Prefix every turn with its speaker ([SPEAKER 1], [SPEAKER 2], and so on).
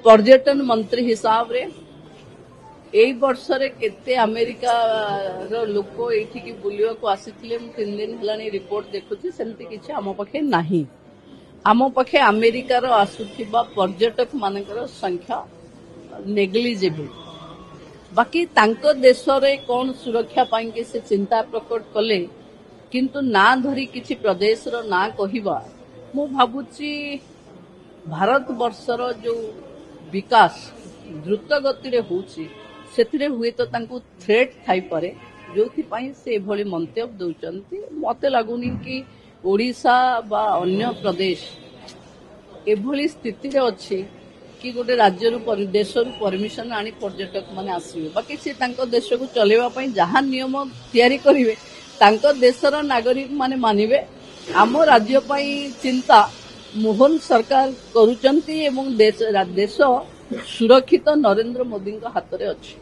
[SPEAKER 1] पर्यटन मंत्री हिसाब रे एई वर्ष रे केते अमेरिका रो लोक एठी बुलिया को आसीथिले मु 3 दिन हलानी रिपोर्ट देखुची सेमती किछि आम पखे नाही आम पखे अमेरिका रो आसुथिबा पर्यटक मानकर संख्या नेग्लिजिबल बाकी तांको देश रे कोन सुरक्षा पाई के से चिंता प्रकट कले किंतु ना धरी किछि प्रदेश रो ना कहिबा मु भाबुची भारत वर्षर जो विकास द्रुत गति रे होउची सेतिरे हुए तो तांको थ्रेट थाई पारे जोथि पई से भली मंतव्य दउचंती मते लागुनी कि ओडिशा बा अन्य प्रदेश एभली स्थिति रे अछि कि गोटे राज्य रु देश रु परमिशन आनी पर्यटक माने आसीबे बाकी से तांको देश को चलेबा पई जहां नियम तयारी करिवे तांको देशर नागरिक माने मानिबे आम राज्य पई चिंता मोहन सरकार करूचंती एवं देश सुरक्षित नरेंद्र मोदी हाथ में अच्छी।